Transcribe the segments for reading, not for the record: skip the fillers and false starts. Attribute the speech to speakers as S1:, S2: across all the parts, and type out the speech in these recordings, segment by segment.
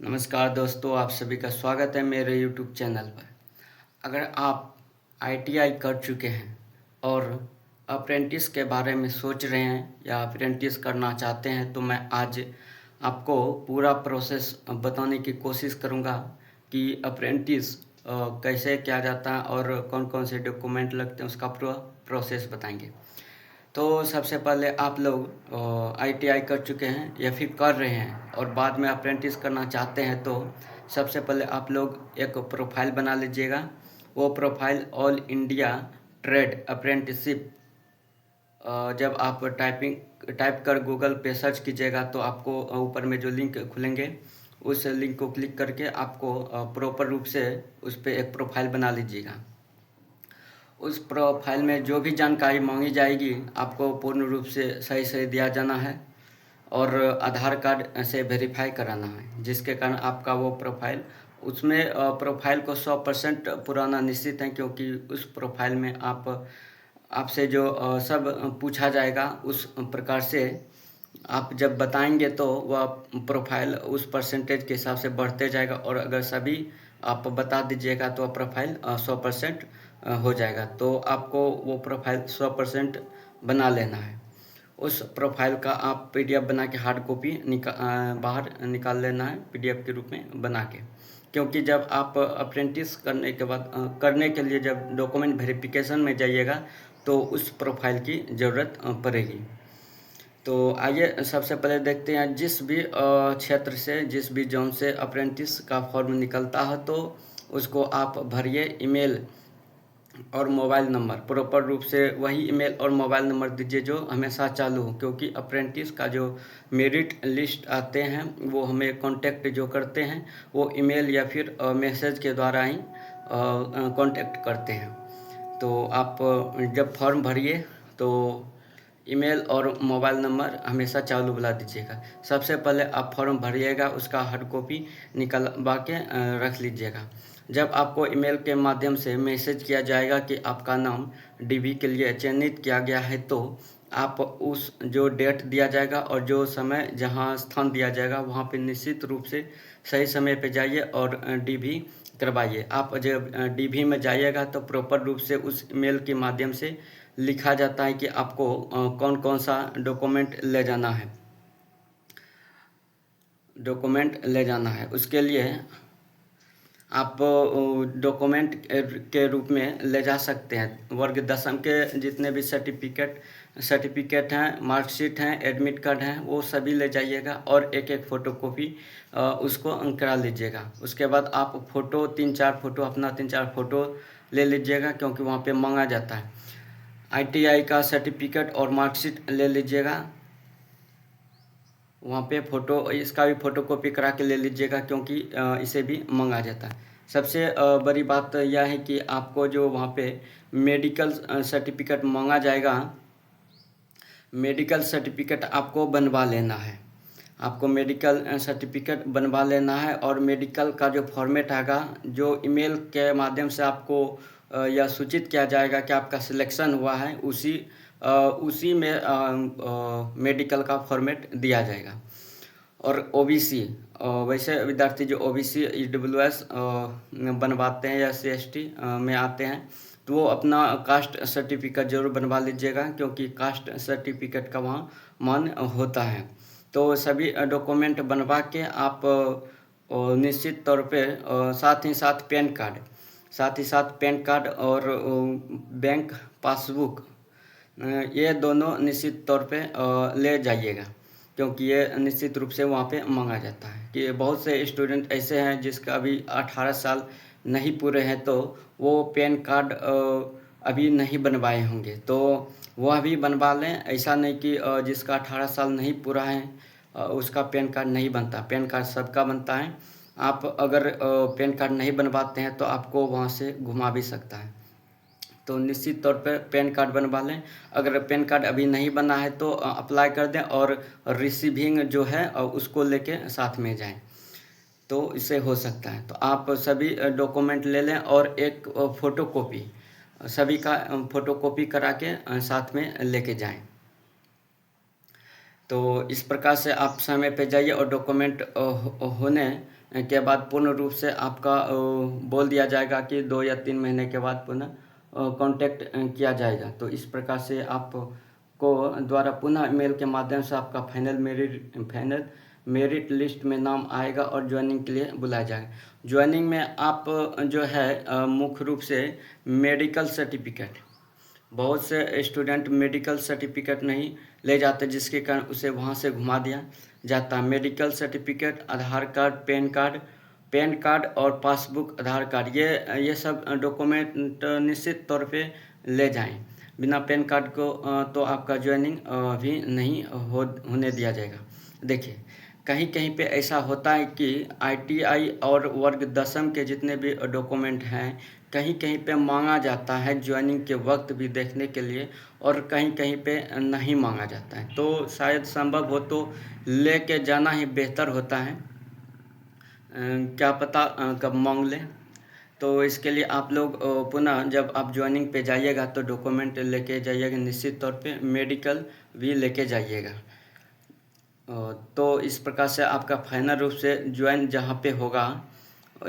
S1: नमस्कार दोस्तों, आप सभी का स्वागत है मेरे YouTube चैनल पर। अगर आप ITI कर चुके हैं और अप्रेंटिस के बारे में सोच रहे हैं या अप्रेंटिस करना चाहते हैं तो मैं आज आपको पूरा प्रोसेस बताने की कोशिश करूंगा कि अप्रेंटिस कैसे किया जाता है और कौन कौन से डॉक्यूमेंट लगते हैं, उसका पूरा प्रोसेस बताएंगे। तो सबसे पहले आप लोग ITI कर चुके हैं या फिर कर रहे हैं और बाद में अप्रेंटिस करना चाहते हैं तो सबसे पहले आप लोग एक प्रोफाइल बना लीजिएगा। वो profile all India trade apprenticeship जब आप टाइप कर गूगल पे सर्च कीजिएगा तो आपको ऊपर में जो लिंक खुलेंगे उस लिंक को क्लिक करके आपको प्रॉपर रूप से उस पर एक प्रोफाइल बना लीजिएगा। उस प्रोफाइल में जो भी जानकारी मांगी जाएगी आपको पूर्ण रूप से सही सही दिया जाना है और आधार कार्ड से वेरीफाई कराना है, जिसके कारण आपका वो प्रोफाइल उसमें प्रोफाइल को 100% पुराना निश्चित है, क्योंकि उस प्रोफाइल में आपसे जो सब पूछा जाएगा उस प्रकार से आप जब बताएंगे तो वह प्रोफाइल उस परसेंटेज के हिसाब से बढ़ते जाएगा और अगर सभी आप बता दीजिएगा तो प्रोफाइल 100% हो जाएगा। तो आपको वो प्रोफाइल 100% बना लेना है। उस प्रोफाइल का आप PDF बना के हार्ड कॉपी बाहर निकाल लेना है PDF के रूप में बना के, क्योंकि जब आप अप्रेंटिस करने के बाद करने के लिए जब डॉक्यूमेंट वेरिफिकेशन में जाइएगा तो उस प्रोफाइल की ज़रूरत पड़ेगी। तो आइए सबसे पहले देखते हैं जिस भी क्षेत्र से जिस भी जोन से अप्रेंटिस का फॉर्म निकलता है तो उसको आप भरिए। ईमेल और मोबाइल नंबर प्रॉपर रूप से वही ईमेल और मोबाइल नंबर दीजिए जो हमेशा चालू हो, क्योंकि अप्रेंटिस का जो मेरिट लिस्ट आते हैं वो हमें कांटेक्ट जो करते हैं वो ईमेल या फिर मैसेज के द्वारा ही कांटेक्ट करते हैं। तो आप जब फॉर्म भरिए तो ईमेल और मोबाइल नंबर हमेशा चालू बुला दीजिएगा। सबसे पहले आप फॉर्म भरिएगा, उसका हार्ड कॉपी निकलवा के रख लीजिएगा। जब आपको ईमेल के माध्यम से मैसेज किया जाएगा कि आपका नाम DV के लिए चयनित किया गया है तो आप उस जो डेट दिया जाएगा और जो समय जहां स्थान दिया जाएगा वहां पे निश्चित रूप से सही समय पे जाइए और DV करवाइए। आप जब DV में जाइएगा तो प्रॉपर रूप से उस ईमेल के माध्यम से लिखा जाता है कि आपको कौन कौन सा डॉक्यूमेंट ले जाना है। उसके लिए आप डॉक्यूमेंट के रूप में ले जा सकते हैं वर्ग 10वीं के जितने भी सर्टिफिकेट हैं, मार्कशीट हैं, एडमिट कार्ड हैं, वो सभी ले जाइएगा और एक एक फ़ोटोकॉपी उसको करा लीजिएगा। उसके बाद आप फ़ोटो 3-4 फ़ोटो अपना 3-4 फ़ोटो ले लीजिएगा, क्योंकि वहाँ पे मांगा जाता है। ITI का सर्टिफिकेट और मार्कशीट ले लीजिएगा, वहाँ पे फ़ोटो इसका भी फ़ोटोकॉपी करा के ले लीजिएगा, क्योंकि इसे भी मांगा जाता है। सबसे बड़ी बात यह है कि आपको जो वहाँ पे मेडिकल सर्टिफिकेट मांगा जाएगा, मेडिकल सर्टिफिकेट आपको बनवा लेना है। आपको मेडिकल सर्टिफिकेट बनवा लेना है और मेडिकल का जो फॉर्मेट आएगा, जो ईमेल के माध्यम से आपको यह सूचित किया जाएगा कि आपका सिलेक्शन हुआ है, उसी में मेडिकल का फॉर्मेट दिया जाएगा। और OBC वैसे विद्यार्थी जो OBC EWS बनवाते हैं या CST में आते हैं तो वो अपना कास्ट सर्टिफिकेट जरूर बनवा लीजिएगा, क्योंकि कास्ट सर्टिफिकेट का वहाँ मान होता है। तो सभी डॉक्यूमेंट बनवा के आप निश्चित तौर पे साथ ही साथ पैन कार्ड और बैंक पासबुक ये दोनों निश्चित तौर पे ले जाइएगा, क्योंकि ये निश्चित रूप से वहाँ पे मांगा जाता है। कि बहुत से स्टूडेंट ऐसे हैं जिसका अभी 18 साल नहीं पूरे हैं तो वो पैन कार्ड अभी नहीं बनवाए होंगे, तो वह भी बनवा लें। ऐसा नहीं कि जिसका 18 साल नहीं पूरा है उसका पैन कार्ड नहीं बनता। पैन कार्ड सबका बनता है। आप अगर पैन कार्ड नहीं बनवाते हैं तो आपको वहाँ से घुमा भी सकता है। तो निश्चित तौर पर पैन कार्ड बनवा लें। अगर पैन कार्ड अभी नहीं बना है तो अप्लाई कर दें और रिसीविंग जो है उसको लेके साथ में जाएं, तो इससे हो सकता है। तो आप सभी डॉक्यूमेंट ले लें और एक फ़ोटोकॉपी सभी का फ़ोटोकॉपी करा के साथ में लेके जाएं। तो इस प्रकार से आप समय पे जाइए और डॉक्यूमेंट होने के बाद पूर्ण रूप से आपका बोल दिया जाएगा कि 2 या 3 महीने के बाद पुनः कांटेक्ट किया जाएगा। तो इस प्रकार से आपको द्वारा पुनः मेल के माध्यम से आपका फाइनल मेरिट लिस्ट में नाम आएगा और ज्वाइनिंग के लिए बुलाया जाएगा। ज्वाइनिंग में आप जो है मुख्य रूप से मेडिकल सर्टिफिकेट, बहुत से स्टूडेंट मेडिकल सर्टिफिकेट नहीं ले जाते, जिसके कारण उसे वहाँ से घुमा दिया जाता है। मेडिकल सर्टिफिकेट, आधार कार्ड, पैन कार्ड और पासबुक, आधार कार्ड, ये सब डॉक्यूमेंट निश्चित तौर पे ले जाएं। बिना पैन कार्ड को तो आपका ज्वाइनिंग भी नहीं होने दिया जाएगा। देखिए, कहीं कहीं पे ऐसा होता है कि ITI और वर्ग 10वीं के जितने भी डॉक्यूमेंट हैं कहीं कहीं पे मांगा जाता है ज्वाइनिंग के वक्त भी देखने के लिए, और कहीं कहीं पे नहीं मांगा जाता है। तो शायद संभव हो तो लेके जाना ही बेहतर होता है, क्या पता कब मांग लें। तो इसके लिए आप लोग पुनः जब आप ज्वाइनिंग पे जाइएगा तो डॉक्यूमेंट लेके जाइएगा, निश्चित तौर पे मेडिकल भी लेके जाइएगा। तो इस प्रकार से आपका फाइनल रूप से ज्वाइन जहाँ पे होगा,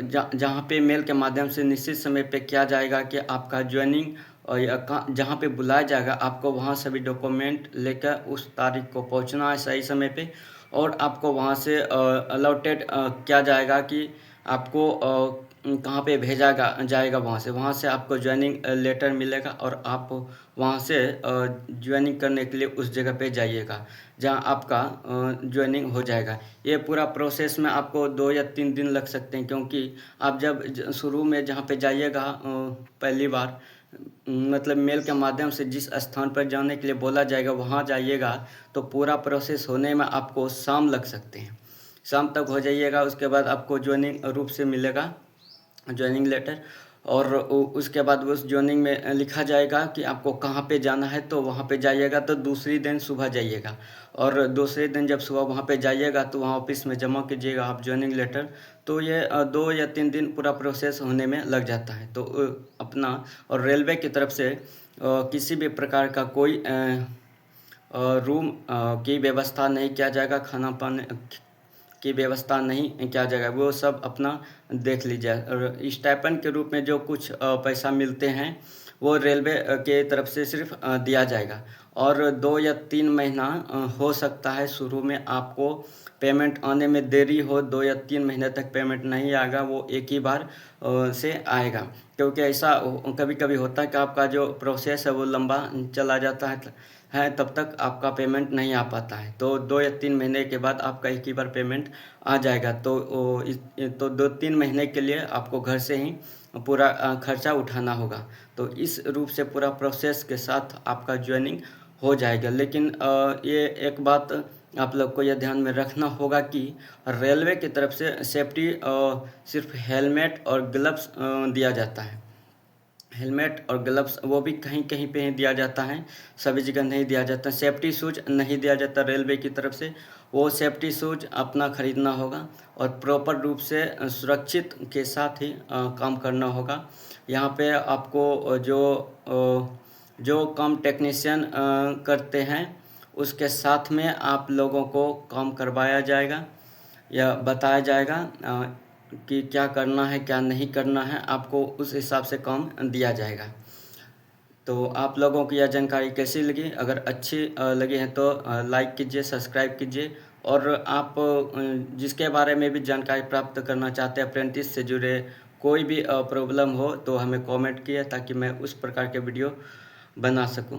S1: जहाँ पे मेल के माध्यम से निश्चित समय पे किया जाएगा कि आपका ज्वाइनिंग, और जहाँ पे बुलाया जाएगा आपको वहाँ सभी डॉक्यूमेंट लेकर उस तारीख को पहुँचना है सही समय पे, और आपको वहाँ से अलॉटेड किया जाएगा कि आपको कहाँ पे भेजा जाएगा। वहाँ से आपको ज्वाइनिंग लेटर मिलेगा और आप वहाँ से ज्वाइनिंग करने के लिए उस जगह पे जाइएगा जहाँ आपका ज्वाइनिंग हो जाएगा। ये पूरा प्रोसेस में आपको 2 या 3 दिन लग सकते हैं, क्योंकि आप जब शुरू में जहाँ पे जाइएगा पहली बार, मतलब मेल के माध्यम से जिस स्थान पर जाने के लिए बोला जाएगा वहाँ जाइएगा, तो पूरा प्रोसेस होने में आपको शाम लग सकते हैं। शाम तक हो जाइएगा, उसके बाद आपको ज्वाइनिंग रूप से मिलेगा ज्वाइनिंग लेटर, और उसके बाद उस ज्वाइनिंग में लिखा जाएगा कि आपको कहाँ पे जाना है। तो वहाँ पे जाइएगा तो दूसरी दिन सुबह जाइएगा, और दूसरे दिन जब सुबह वहाँ पे जाइएगा तो वहाँ ऑफिस में जमा कीजिएगा आप ज्वाइनिंग लेटर। तो ये 2 या 3 दिन पूरा प्रोसेस होने में लग जाता है। तो अपना और रेलवे की तरफ से किसी भी प्रकार का कोई रूम की व्यवस्था नहीं किया जाएगा, खाना पाने की व्यवस्था नहीं किया जाएगा, वो सब अपना देख लीजिए। और स्टाइपेंड के रूप में जो कुछ पैसा मिलते हैं वो रेलवे के तरफ से सिर्फ दिया जाएगा, और 2 या 3 महीना हो सकता है शुरू में आपको पेमेंट आने में देरी हो। 2 या 3 महीने तक पेमेंट नहीं आएगा, वो एक ही बार से आएगा, क्योंकि ऐसा कभी कभी होता है कि आपका जो प्रोसेस है वो लंबा चला जाता है, तब तक आपका पेमेंट नहीं आ पाता है। तो 2 या 3 महीने के बाद आपका एक ही बार पेमेंट आ जाएगा। तो 2-3 महीने के लिए आपको घर से ही पूरा खर्चा उठाना होगा। तो इस रूप से पूरा प्रोसेस के साथ आपका ज्वाइनिंग हो जाएगा। लेकिन ये एक बात आप लोग को यह ध्यान में रखना होगा कि रेलवे की तरफ से सेफ्टी सिर्फ हेलमेट और ग्लव्स दिया जाता है। हेलमेट और ग्लव्स वो भी कहीं कहीं पे ही दिया जाता है, सभी जगह नहीं दिया जाता। सेफ्टी शूज नहीं दिया जाता रेलवे की तरफ से, वो सेफ्टी शूज अपना ख़रीदना होगा और प्रॉपर रूप से सुरक्षित के साथ ही काम करना होगा। यहाँ पे आपको जो काम टेक्नीशियन करते हैं उसके साथ में आप लोगों को काम करवाया जाएगा या बताया जाएगा कि क्या करना है क्या नहीं करना है, आपको उस हिसाब से काम दिया जाएगा। तो आप लोगों को यह जानकारी कैसी लगी? अगर अच्छी लगी है तो लाइक कीजिए, सब्सक्राइब कीजिए, और आप जिसके बारे में भी जानकारी प्राप्त करना चाहते हैं अप्रेंटिस से जुड़े, कोई भी प्रॉब्लम हो तो हमें कमेंट किए ताकि मैं उस प्रकार के वीडियो बना सकूं।